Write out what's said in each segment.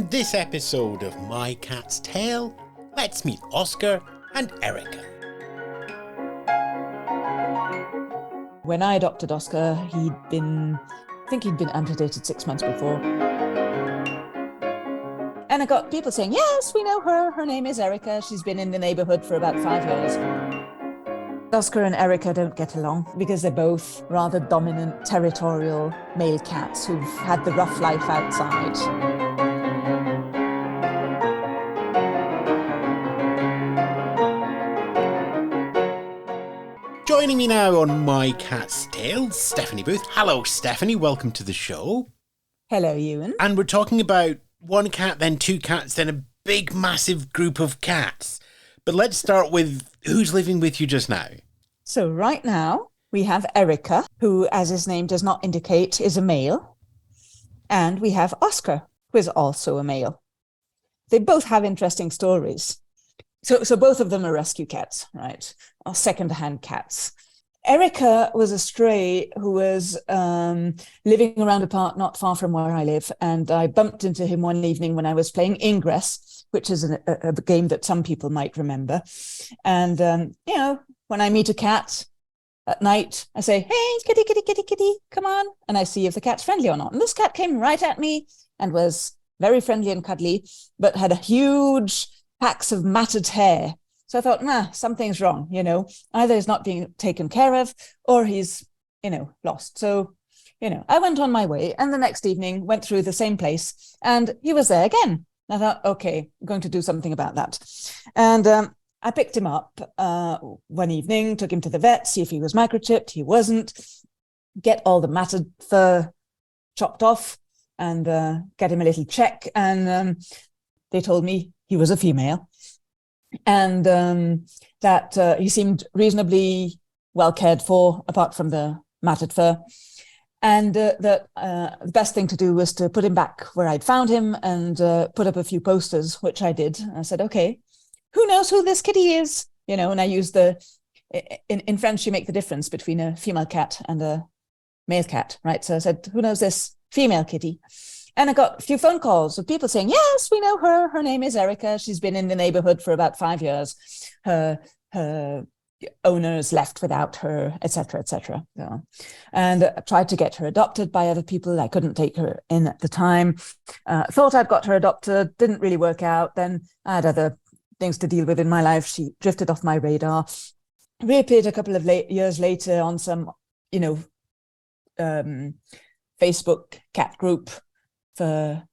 On this episode of My Cat's Tale, let's meet Oscar and Erica. When I adopted Oscar, he'd been amputated 6 months before. And I got people saying, yes, we know her. Her name is Erica. She's been in the neighborhood for about 5 years. Oscar and Erica don't get along because they're both rather dominant territorial male cats who've had the rough life outside. Joining me now on My Cat's Tale, Stephanie Booth. Hello, Stephanie. Welcome to the show. Hello, Ewan. And we're talking about one cat, then two cats, then a big, massive group of cats. But let's start with who's living with you just now. So right now we have Erica, who, as his name does not indicate, is a male. And we have Oscar, who is also a male. They both have interesting stories. So both of them are rescue cats, right? Or second-hand cats. Erica was a stray who was living around a park not far from where I live. And I bumped into him one evening when I was playing Ingress, which is a game that some people might remember. And, when I meet a cat at night, I say, hey, kitty, kitty, kitty, kitty, come on. And I see if the cat's friendly or not. And this cat came right at me and was very friendly and cuddly, but had a huge packs of matted hair. So I thought, something's wrong, Either he's not being taken care of or he's, lost. So, I went on my way and the next evening went through the same place and he was there again. I thought, okay, I'm going to do something about that. And I picked him up one evening, took him to the vet, see if he was microchipped. He wasn't. Get all the matted fur chopped off and get him a little check. And they told me he was a female and that he seemed reasonably well cared for, apart from the matted fur. And that the best thing to do was to put him back where I'd found him and put up a few posters, which I did. I said, okay, who knows who this kitty is? And I used in French, you make the difference between a female cat and a male cat, right? So I said, who knows this female kitty? And I got a few phone calls of people saying, yes, we know her. Her name is Erica. She's been in the neighborhood for about 5 years. Her owners left without her, etc., etc. So, and I tried to get her adopted by other people. I couldn't take her in at the time. Thought I'd got her adopted. Didn't really work out. Then I had other things to deal with in my life. She drifted off my radar. Reappeared a couple of years later on some, Facebook cat group for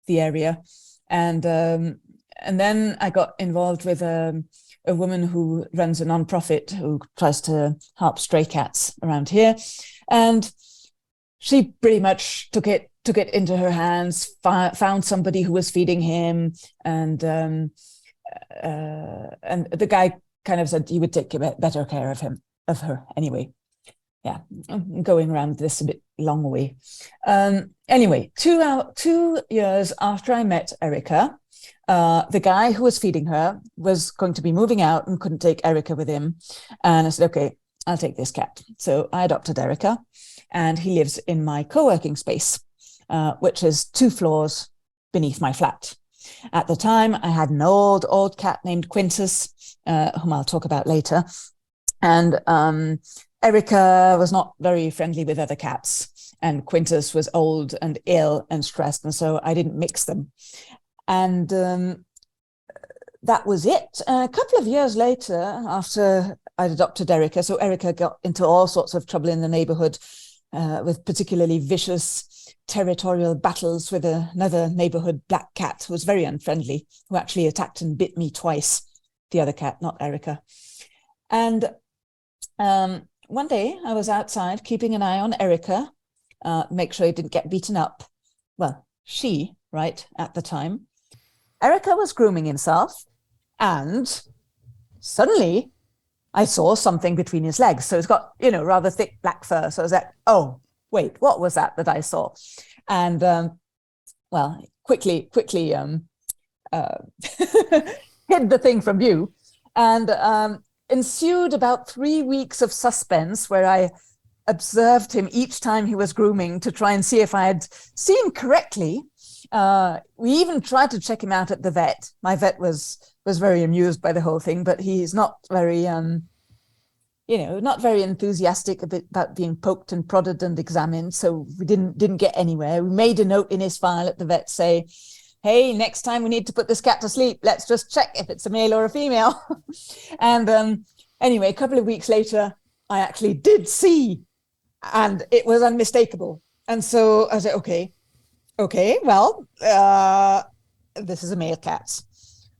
the area. And then I got involved with a woman who runs a nonprofit who tries to help stray cats around here. And she pretty much took it into her hands, found somebody who was feeding him. And the guy kind of said he would take better care of her anyway. Yeah, I'm going around this a bit long way. Anyway, 2 years after I met Erica, the guy who was feeding her was going to be moving out and couldn't take Erica with him. And I said, okay, I'll take this cat. So I adopted Erica and he lives in my co-working space, which is 2 floors beneath my flat. At the time, I had an old cat named Quintus, whom I'll talk about later. And Erica was not very friendly with other cats. And Quintus was old and ill and stressed. And so I didn't mix them. And that was it. A couple of years later, after I'd adopted Erica, so Erica got into all sorts of trouble in the neighborhood with particularly vicious territorial battles with another neighborhood black cat who was very unfriendly, who actually attacked and bit me twice, the other cat, not Erica. And one day I was outside keeping an eye on Erica, make sure he didn't get beaten up. Well, she, right, at the time. Erica was grooming himself and suddenly I saw something between his legs. So he's got, rather thick black fur. So I was like, oh, wait, what was that I saw? And, quickly hid the thing from view. And ensued about 3 weeks of suspense where I observed him each time he was grooming to try and see if I had seen correctly We even tried to check him out at the vet. My vet was very amused by the whole thing, but he's not very not very enthusiastic about being poked and prodded and examined. So we didn't get anywhere. We made a note in his file at the vet say, hey, next time we need to put this cat to sleep, let's just check if it's a male or a female. And anyway, a couple of weeks later, I actually did see, and it was unmistakable. And so I said, okay, well, this is a male cat.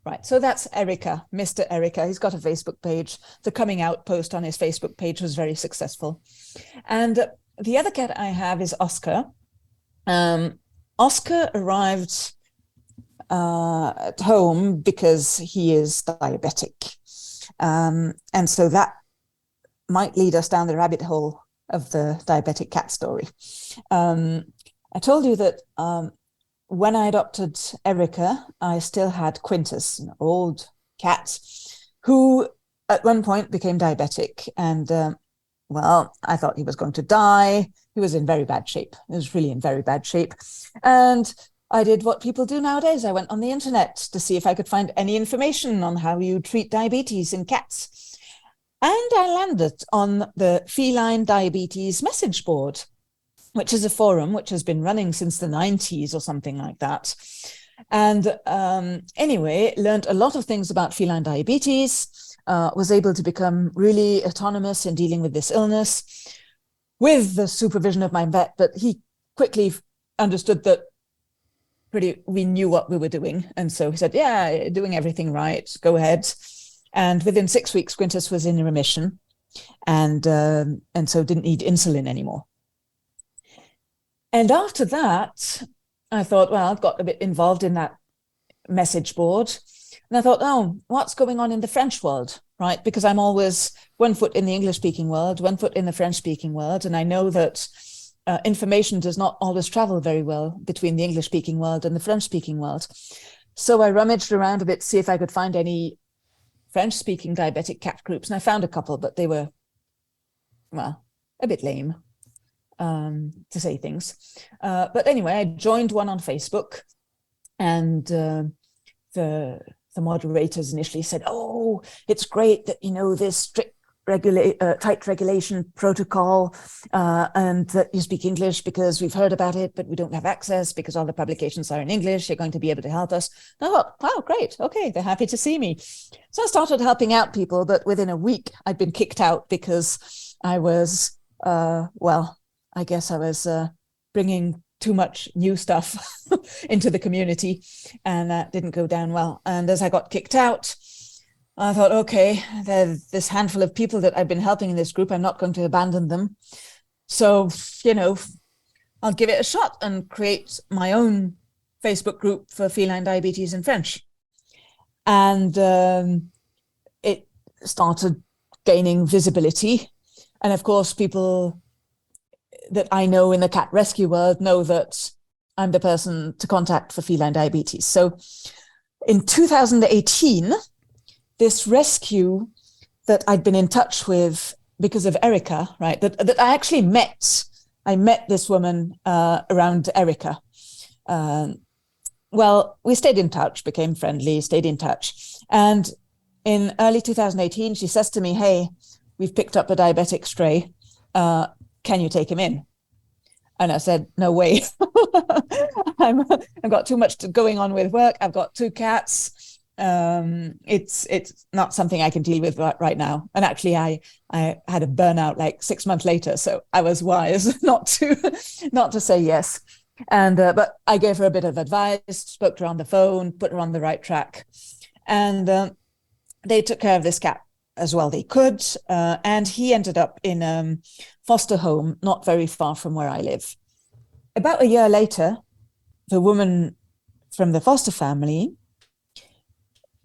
Right, so that's Erica, Mr. Erica. He's got a Facebook page. The coming out post on his Facebook page was very successful. And the other cat I have is Oscar. Oscar arrived at home because he is diabetic. And so that might lead us down the rabbit hole of the diabetic cat story. I told you that when I adopted Erica, I still had Quintus, an old cat, who at one point became diabetic. And, well, I thought he was going to die. He was in very bad shape. He was really in very bad shape. And I did what people do nowadays. I went on the internet to see if I could find any information on how you treat diabetes in cats. And I landed on the Feline Diabetes message board, which is a forum which has been running since the 90s or something like that. And anyway, learned a lot of things about feline diabetes, was able to become really autonomous in dealing with this illness with the supervision of my vet, but he quickly understood that we knew what we were doing. And so he said, yeah, doing everything right, go ahead. And within 6 weeks, Quintus was in remission and so didn't need insulin anymore. And after that, I thought, well, I've got a bit involved in that message board. And I thought, oh, what's going on in the French world, right? Because I'm always one foot in the English-speaking world, one foot in the French-speaking world. And I know that information does not always travel very well between the English-speaking world and the French-speaking world. So I rummaged around a bit to see if I could find any French-speaking diabetic cat groups. And I found a couple, but they were, well, a bit lame. To say things. But anyway, I joined one on Facebook, and the moderators initially said, oh, it's great that, this strict tight regulation protocol and that you speak English because we've heard about it, but we don't have access because all the publications are in English. You're going to be able to help us. And I thought, wow, great. Okay, they're happy to see me. So I started helping out people, but within a week, I'd been kicked out because I was, I guess I was bringing too much new stuff into the community, and that didn't go down well. And as I got kicked out, I thought, okay, there's this handful of people that I've been helping in this group. I'm not going to abandon them. So, I'll give it a shot and create my own Facebook group for feline diabetes in French. And it started gaining visibility. And of course, people that I know in the cat rescue world know that I'm the person to contact for feline diabetes. So in 2018, this rescue that I'd been in touch with because of Erica, right, that I actually met. I met this woman around Erica. Well, we stayed in touch, became friendly, stayed in touch. And in early 2018, she says to me, hey, we've picked up a diabetic stray. Can you take him in? And I said, no way. I've got too much going on with work. I've got 2 cats. It's not something I can deal with right now. And actually, I had a burnout like 6 months later, so I was wise not to say yes. And but I gave her a bit of advice, spoke to her on the phone, put her on the right track, and they took care of this cat as well they could. And he ended up in a foster home not very far from where I live. About a year later, the woman from the foster family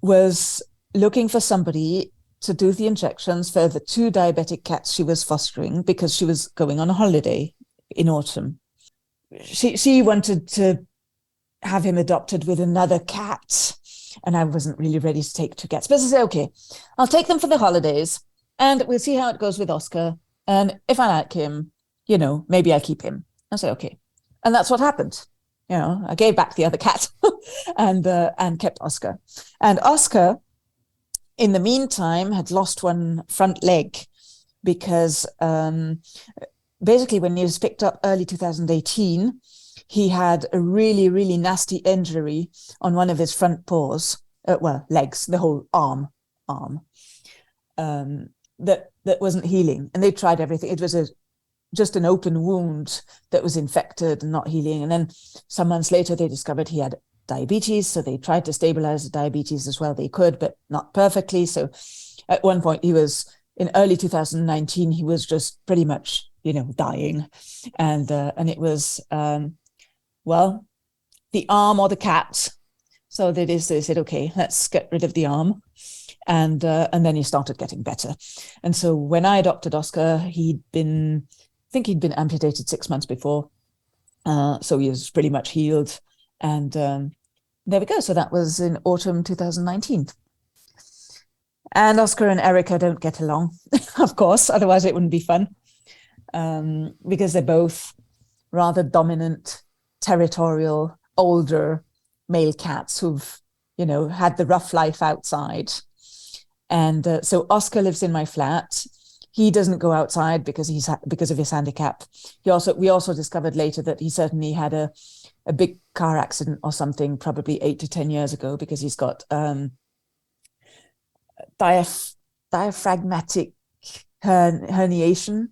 was looking for somebody to do the injections for the 2 diabetic cats she was fostering because she was going on a holiday in autumn. She wanted to have him adopted with another cat, and I wasn't really ready to take 2 cats. But I said, okay, I'll take them for the holidays, and we'll see how it goes with Oscar. And if I like him, maybe I'll keep him. I said, okay. And that's what happened. I gave back the other cat and kept Oscar. And Oscar, in the meantime, had lost one front leg because basically when he was picked up early 2018, he had a really, really nasty injury on one of his front paws, legs, the whole arm, that wasn't healing. And they tried everything. It was just an open wound that was infected and not healing. And then some months later, they discovered he had diabetes. So they tried to stabilize the diabetes as well they could, but not perfectly. So at one point, in early 2019, he was just pretty much, dying. And it was, the arm or the cat. So they said, okay, let's get rid of the arm. And then he started getting better. And so when I adopted Oscar, I think he'd been amputated 6 months before. So he was pretty much healed. And there we go. So that was in autumn 2019. And Oscar and Erica don't get along, of course, otherwise it wouldn't be fun, because they're both rather dominant, territorial, older male cats who've, had the rough life outside. And so Oscar lives in my flat. He doesn't go outside because of his handicap. We also discovered later that he certainly had a big car accident or something, probably 8 to 10 years ago, because he's got diaphragmatic herniation.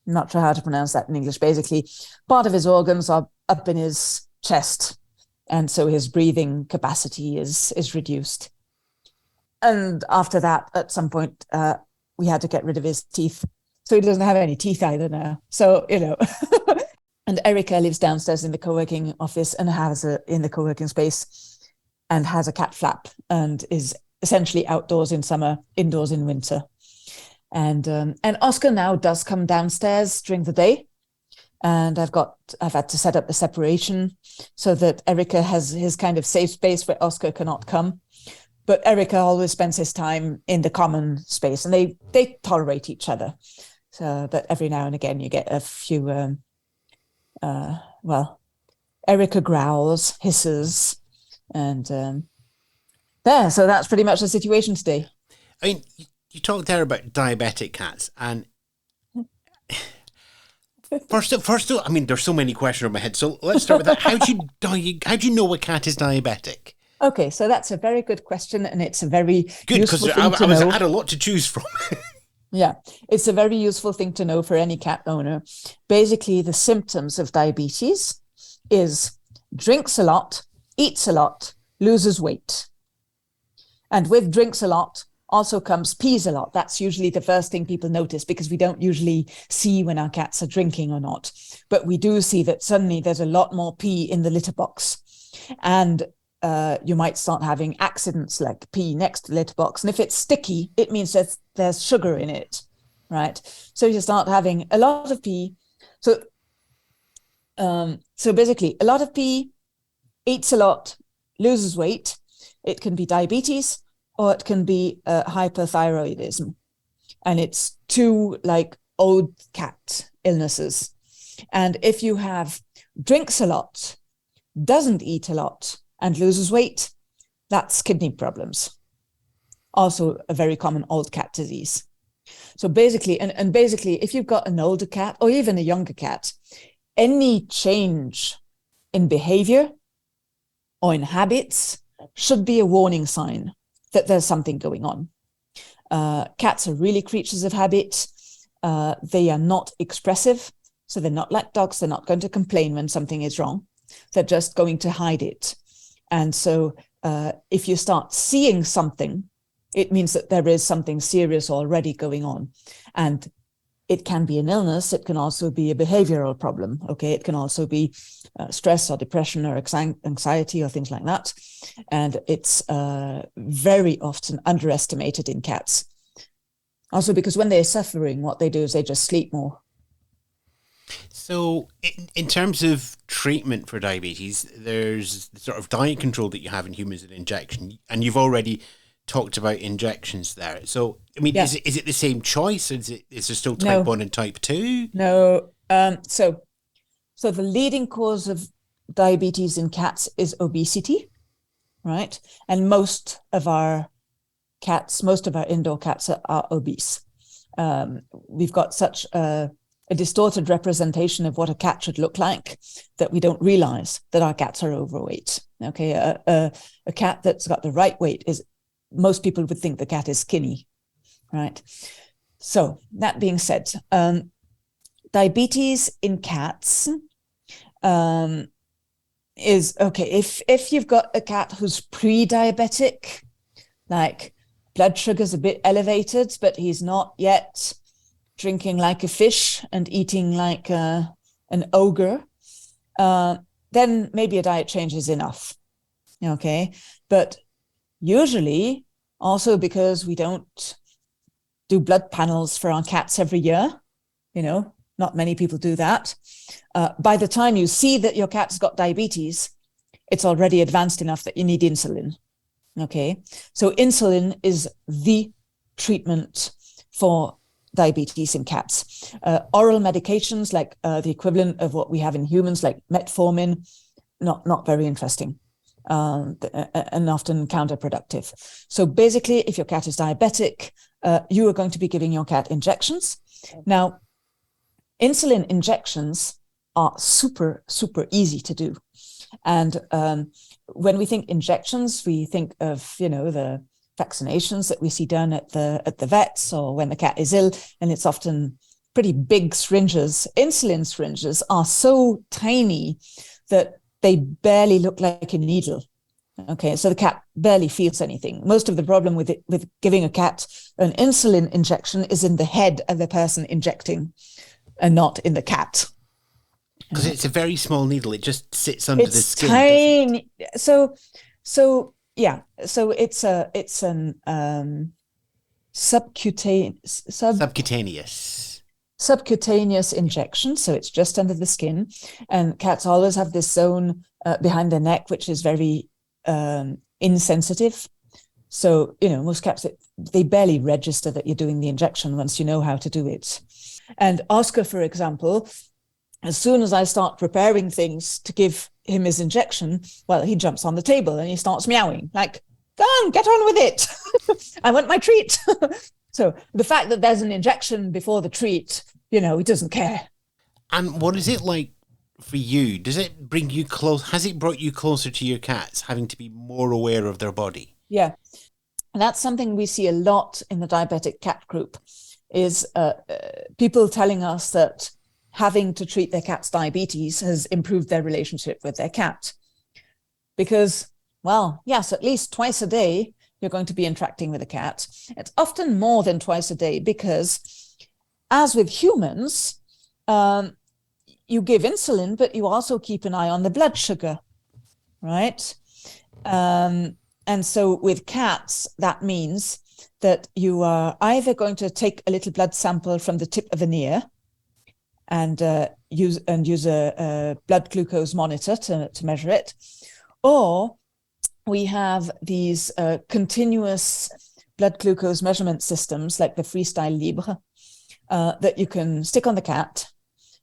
I'm not sure how to pronounce that in English. Basically, part of his organs are up in his chest, and so his breathing capacity is reduced. And after that, at some point, we had to get rid of his teeth. So he doesn't have any teeth either now. So, and Erica lives downstairs in the co-working office and in the co-working space and has a cat flap and is essentially outdoors in summer, indoors in winter. And Oscar now does come downstairs during the day. And I've had to set up a separation so that Erica has his kind of safe space where Oscar cannot come. But Erica always spends his time in the common space, and they tolerate each other. So, but every now and again you get a few, Erica growls, hisses, and so that's pretty much the situation today. I mean, you talked there about diabetic cats, and first, I mean, there's so many questions in my head. So let's start with that. How do you know a cat is diabetic? Okay, so that's a very good question, and it's a very good, because I had a lot to choose from. Yeah, it's a very useful thing to know for any cat owner. Basically, the symptoms of diabetes is drinks a lot, eats a lot, loses weight. And with drinks a lot also comes pees a lot. That's usually the first thing people notice, because we don't usually see when our cats are drinking or not. But we do see that suddenly there's a lot more pee in the litter box. And you might start having accidents like pee next to the litter box. And if it's sticky, it means that there's sugar in it, right? So you start having a lot of pee. So basically, a lot of pee, eats a lot, loses weight. It can be diabetes or it can be hyperthyroidism. And it's two like old cat illnesses. And if you have drinks a lot, doesn't eat a lot, and loses weight, that's kidney problems. Also a very common old cat disease. So basically, and basically, if you've got an older cat or even a younger cat, any change in behavior or in habits should be a warning sign that there's something going on. Cats are really creatures of habit. They are not expressive. So they're not like dogs. They're not going to complain when something is wrong. They're just going to hide it. And so if you start seeing something, it means that there is something serious already going on. And it can be an illness. It can also be a behavioral problem. Okay, it can also be stress or depression or anxiety or things like that. And it's very often underestimated in cats. Also because when they're suffering, what they do is they just sleep more. So in terms of treatment for diabetes, there's the sort of diet control that you have in humans and injection, and you've already talked about injections there. So, I mean, yeah. Is it the same choice? Is there still type 1 and type 2? No. So the leading cause of diabetes in cats is obesity, right? And most of our indoor cats are obese. We've got such a distorted representation of what a cat should look like that we don't realize that our cats are overweight. Okay, a cat that's got the right weight is, most people would think the cat is skinny, right? So that being said, diabetes in cats is okay. If you've got a cat who's pre-diabetic, like blood sugar's a bit elevated, but he's not yet drinking like a fish and eating like an ogre, then maybe a diet change is enough. Okay, but usually also because we don't do blood panels for our cats every year, not many people do that. By the time you see that your cat's got diabetes, it's already advanced enough that you need insulin. Okay, so insulin is the treatment for diabetes in cats. Oral medications like the equivalent of what we have in humans, like metformin, not very interesting and often counterproductive. So basically, if your cat is diabetic, you are going to be giving your cat injections. Now, insulin injections are super, super easy to do. And when we think injections, we think of, the vaccinations that we see done at the vets or when the cat is ill, and it's often pretty big syringes. Insulin syringes are so tiny that they barely look like a needle. Okay, so the cat barely feels anything. Most of the problem with giving a cat an insulin injection is in the head of the person injecting and not in the cat. Because it's a very small needle. It just sits under the skin. It's tiny. So yeah. So it's an subcutaneous injection. So it's just under the skin, and cats always have this zone behind their neck, which is very insensitive. So most cats, they barely register that you're doing the injection once you know how to do it. And Oscar, for example, as soon as I start preparing things to give him his injection, well, he jumps on the table and he starts meowing, like, "Go on, get on with it. I want my treat." So the fact that there's an injection before the treat, he doesn't care. And what is it like for you? Does it bring you close? Has it brought you closer to your cats, having to be more aware of their body? Yeah. And that's something we see a lot in the diabetic cat group, is people telling us that having to treat their cat's diabetes has improved their relationship with their cat. Because, well, yes, at least twice a day, you're going to be interacting with a cat. It's often more than twice a day because, as with humans, you give insulin, but you also keep an eye on the blood sugar, right? And so with cats, that means that you are either going to take a little blood sample from the tip of an ear and use a blood glucose monitor to measure it, or we have these continuous blood glucose measurement systems like the Freestyle Libre that you can stick on the cat,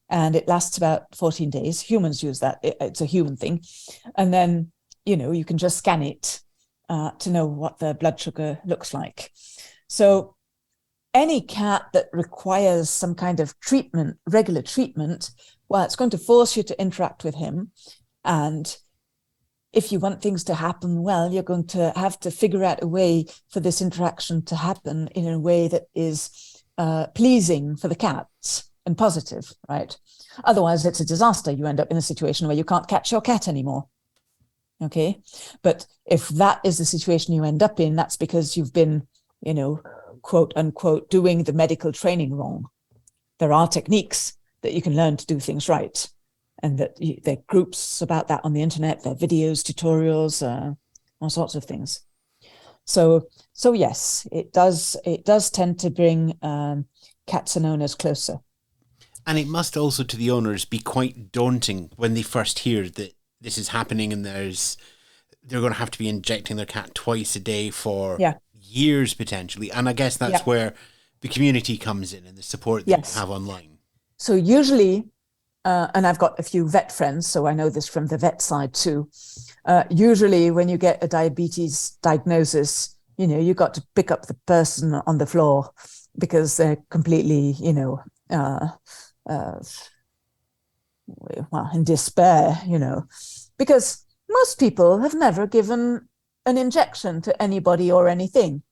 and it lasts about 14 days. Humans use that. It's a human thing. And then, you can just scan it to know what the blood sugar looks like. So any cat that requires some kind of treatment, regular treatment, well, it's going to force you to interact with him. And if you want things to happen well, you're going to have to figure out a way for this interaction to happen in a way that is pleasing for the cats and positive, right? Otherwise, it's a disaster. You end up in a situation where you can't catch your cat anymore. Okay. But if that is the situation you end up in, that's because you've been, quote unquote, doing the medical training wrong. There are techniques that you can learn to do things right. And that there are groups about that on the internet, there are videos, tutorials, all sorts of things. So yes, it does tend to bring cats and owners closer. And it must also, to the owners, be quite daunting when they first hear that this is happening and they're going to have to be injecting their cat twice a day for years potentially. And I guess that's where the community comes in and the support that you have online. So usually and I've got a few vet friends, so I know this from the vet side too. Usually when you get a diabetes diagnosis, you got to pick up the person on the floor because they're completely, in despair, because most people have never given an injection to anybody or anything.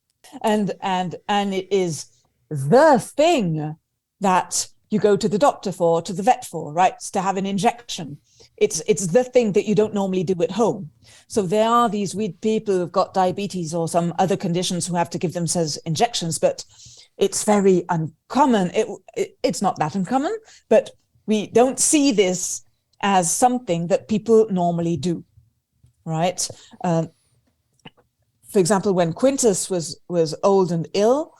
And it is the thing that you go to the doctor for, to the vet for, right? It's to have an injection. It's the thing that you don't normally do at home. So there are these weird people who've got diabetes or some other conditions who have to give themselves injections, but it's very uncommon. It's not that uncommon, but we don't see this as something that people normally do, right? For example, when Quintus was old and ill,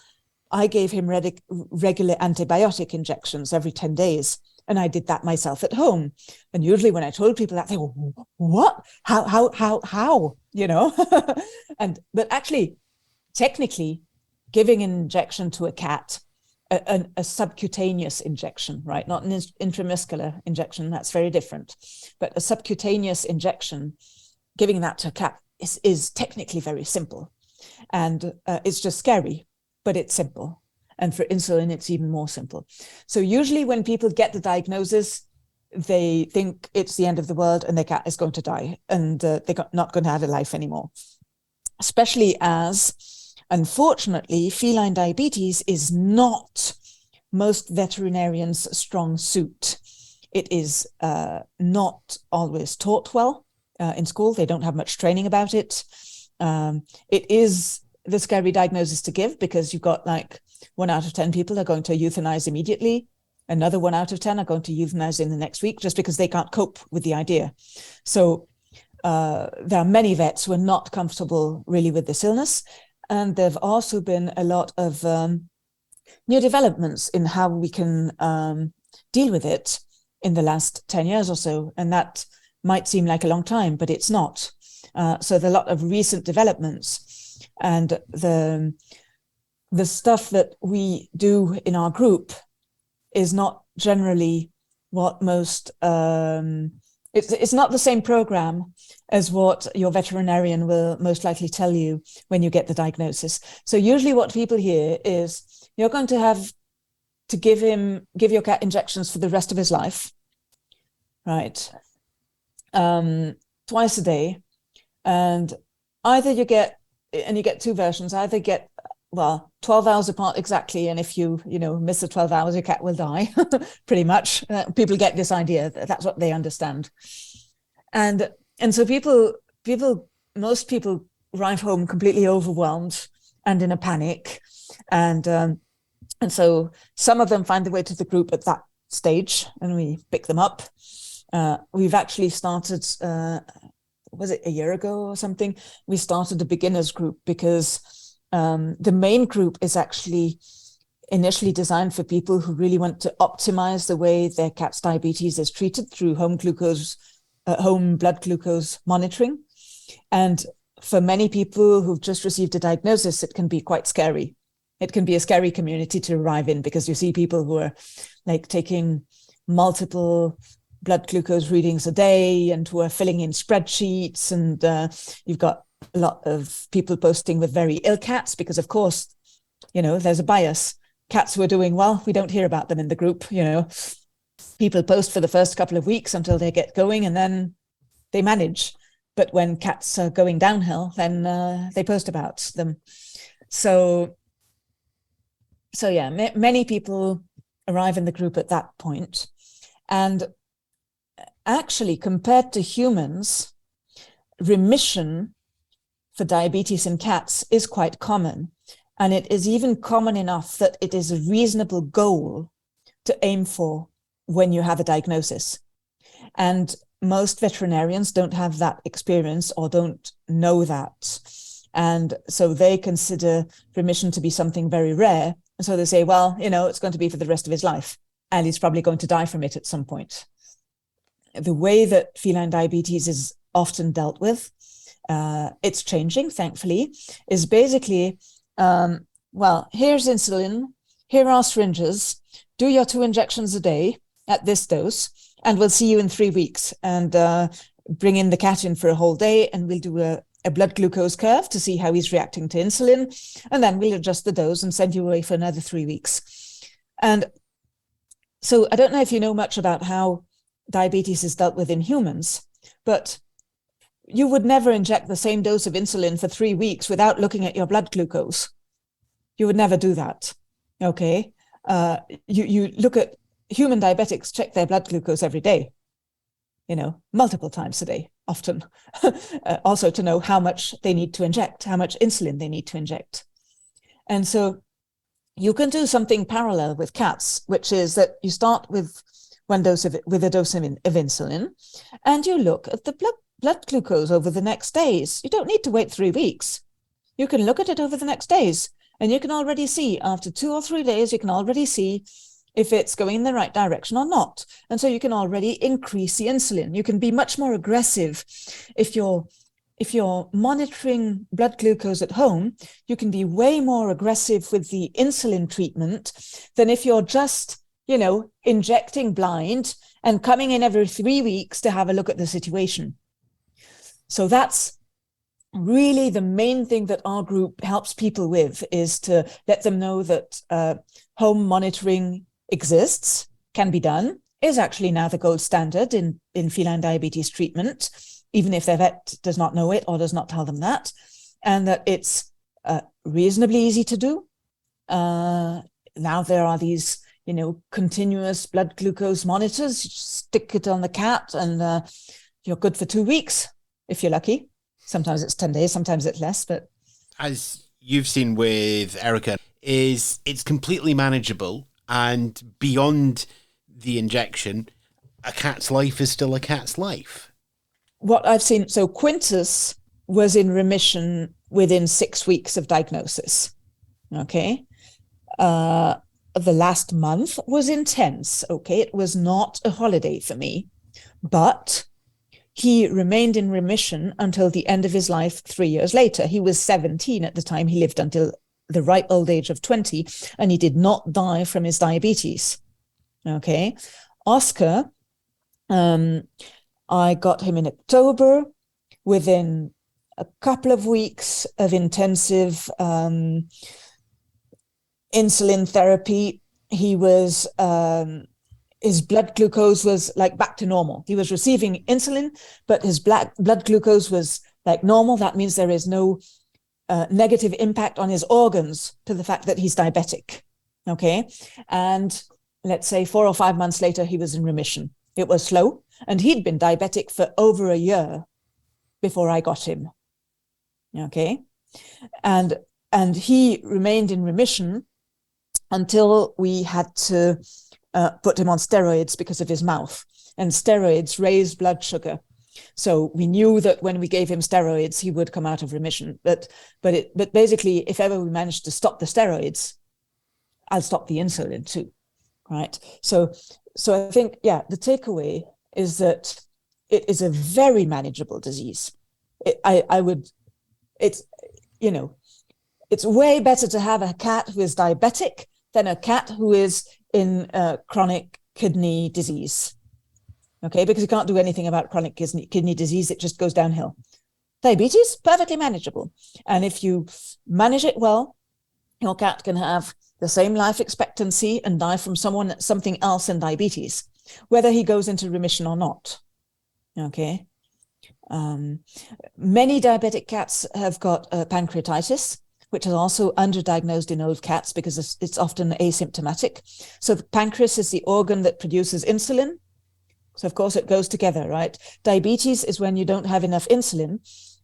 I gave him regular antibiotic injections every 10 days. And I did that myself at home. And usually when I told people that, they go, what? How? But actually, technically, giving an injection to a cat, a subcutaneous injection, right? Not an intramuscular injection, that's very different. But a subcutaneous injection, giving that to a cat is technically very simple. And it's just scary, but it's simple. And for insulin, it's even more simple. So usually when people get the diagnosis, they think it's the end of the world and their cat is going to die and they're not going to have a life anymore. Especially as, unfortunately, feline diabetes is not most veterinarians' strong suit. It is not always taught well in school. They don't have much training about it. It is the scary diagnosis to give because you've got 1 out of 10 people are going to euthanize immediately. Another 1 out of 10 are going to euthanize in the next week just because they can't cope with the idea. So there are many vets who are not comfortable really with this illness. And there have also been a lot of new developments in how we can deal with it in the last 10 years or so. And that might seem like a long time, but it's not. So there are a lot of recent developments. And the stuff that we do in our group is not generally what most, it's not the same program as what your veterinarian will most likely tell you when you get the diagnosis. So usually what people hear is you're going to have to give your cat injections for the rest of his life, right? Twice a day. And either you get 2 versions, either get 12 hours apart exactly, and if you miss the 12 hours, your cat will die. Pretty much, people get this idea that that's what they understand, and so most people arrive home completely overwhelmed and in a panic, and so some of them find their way to the group at that stage, and we pick them up. We've actually started. Was it a year ago or something? We started a beginners group because the main group is actually initially designed for people who really want to optimize the way their cat's diabetes is treated through home blood glucose monitoring. And for many people who've just received a diagnosis, it can be quite scary. It can be a scary community to arrive in because you see people who are taking multiple blood glucose readings a day and who are filling in spreadsheets, and you've got a lot of people posting with very ill cats because, of course, there's a bias. Cats who are doing well, we don't hear about them in the group. People post for the first couple of weeks until they get going and then they manage. But when cats are going downhill, then they post about them. So yeah, many people arrive in the group at that point. And actually, compared to humans, remission for diabetes in cats is quite common. And it is even common enough that it is a reasonable goal to aim for when you have a diagnosis. And most veterinarians don't have that experience or don't know that. And so they consider remission to be something very rare. And so they say, well, it's going to be for the rest of his life, and he's probably going to die from it at some point. The way that feline diabetes is often dealt with, it's changing, thankfully, is basically, here's insulin, here are syringes, do your 2 injections a day at this dose, and we'll see you in 3 weeks, and bring in the cat in for a whole day, and we'll do a blood glucose curve to see how he's reacting to insulin, and then we'll adjust the dose and send you away for another 3 weeks. And so I don't know if you know much about how diabetes is dealt with in humans, but you would never inject the same dose of insulin for 3 weeks without looking at your blood glucose. You would never do that, okay? You look at human diabetics, check their blood glucose every day, multiple times a day, often, also to know how much they need to inject, how much insulin they need to inject. And so you can do something parallel with cats, which is that you start with a dose of insulin, and you look at the blood glucose over the next days. You don't need to wait 3 weeks. You can look at it over the next days, and you can already see after 2 or 3 days, you can already see if it's going in the right direction or not. And so you can already increase the insulin. You can be much more aggressive. If you're monitoring blood glucose at home, you can be way more aggressive with the insulin treatment than if you're just, injecting blind and coming in every 3 weeks to have a look at the situation. So that's really the main thing that our group helps people with, is to let them know that home monitoring exists, can be done, is actually now the gold standard in feline diabetes treatment, even if their vet does not know it or does not tell them that, and that it's reasonably easy to do. Now there are these, continuous blood glucose monitors. You stick it on the cat and you're good for 2 weeks, if you're lucky. Sometimes it's 10 days, sometimes it's less, but... As you've seen with Erica, it's completely manageable, and beyond the injection, a cat's life is still a cat's life. What I've seen, so Quintus was in remission within 6 weeks of diagnosis, okay? The last month was intense, okay? It was not a holiday for me, but he remained in remission until the end of his life 3 years later. He was 17 at the time. He lived until the ripe old age of 20, and he did not die from his diabetes, okay? Oscar, I got him in October. Within a couple of weeks of intensive insulin therapy, he was his blood glucose was like back to normal. He was receiving insulin, but his blood glucose was like normal. That means there is no negative impact on his organs to the fact that he's diabetic, okay? And let's say 4 or 5 months later, he was in remission. It was slow, and he'd been diabetic for over a year before I got him, okay? And he remained in remission until we had to put him on steroids because of his mouth. And steroids raise blood sugar. So we knew that when we gave him steroids, he would come out of remission. But basically, if ever we managed to stop the steroids, I'll stop the insulin too, right? So I think, yeah, the takeaway is that it is a very manageable disease. It's way better to have a cat who is diabetic than a cat who is in chronic kidney disease. Okay, because you can't do anything about chronic kidney disease. It just goes downhill. Diabetes, perfectly manageable. And if you manage it well, your cat can have the same life expectancy and die from something else than diabetes, whether he goes into remission or not. Okay. Many diabetic cats have got pancreatitis, which is also underdiagnosed in old cats because it's often asymptomatic. So the pancreas is the organ that produces insulin. So, of course, it goes together, right? Diabetes is when you don't have enough insulin,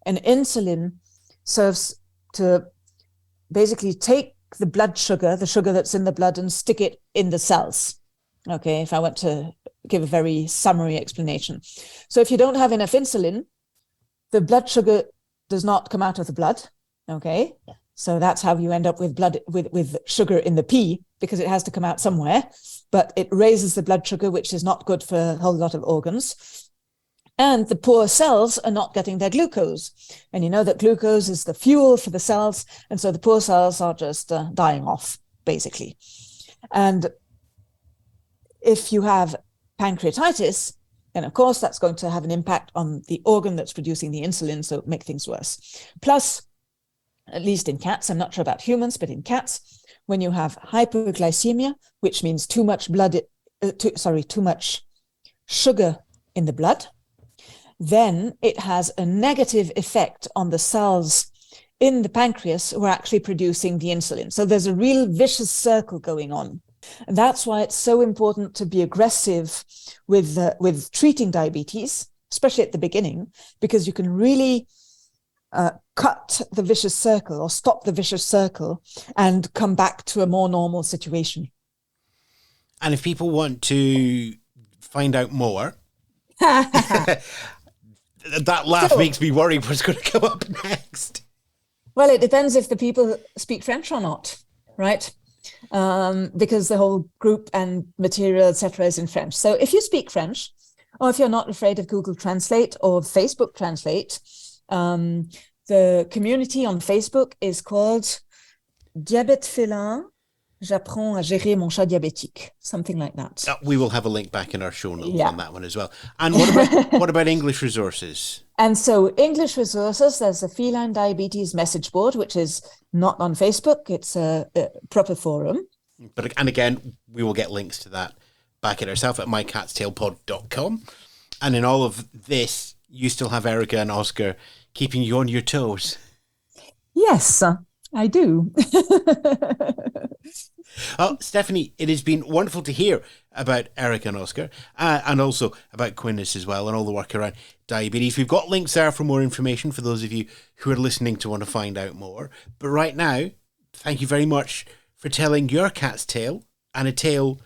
and insulin serves to basically take the blood sugar, the sugar that's in the blood, and stick it in the cells. Okay, if I want to give a very summary explanation. So if you don't have enough insulin, the blood sugar does not come out of the blood, okay? So that's how you end up with blood with sugar in the pee, because it has to come out somewhere, but it raises the blood sugar, which is not good for a whole lot of organs. And the poor cells are not getting their glucose. And you know that glucose is the fuel for the cells. And so the poor cells are just dying off, basically. And if you have pancreatitis, then of course that's going to have an impact on the organ that's producing the insulin, so make things worse. Plus, at least in cats, I'm not sure about humans, but in cats, when you have hypoglycemia, which means too much sugar in the blood, then it has a negative effect on the cells in the pancreas who are actually producing the insulin. So there's a real vicious circle going on. And that's why it's so important to be aggressive with treating diabetes, especially at the beginning, because you can really cut the vicious circle or stop the vicious circle and come back to a more normal situation. And if people want to find out more, that laugh makes me worry what's going to come up next. Well, it depends if the people speak French or not, right? Because the whole group and material, etc., is in French. So if you speak French, or if you're not afraid of Google Translate or Facebook Translate, the community on Facebook is called Diabète Feline. J'apprends à gérer mon chat diabétique, something like that. We will have a link back in our show notes on that one as well. And what about English resources? And so English resources, there's a feline diabetes message board, which is not on Facebook. It's a proper forum. And again, we will get links to that back at ourselves at mycatstailpod.com. And in all of this, you still have Erica and Oscar keeping you on your toes. Yes, I do. Oh, Stephanie, it has been wonderful to hear about Erica and Oscar and also about Quintus as well and all the work around diabetes. We've got links there for more information for those of you who are listening to want to find out more. But right now, thank you very much for telling your cat's tale and a tale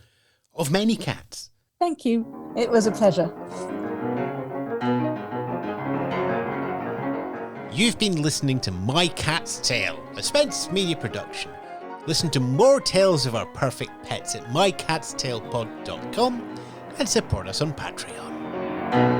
of many cats. Thank you. It was a pleasure. You've been listening to My Cat's Tale, a Spence Media production. Listen to more tales of our perfect pets at mycatstailpod.com and support us on Patreon.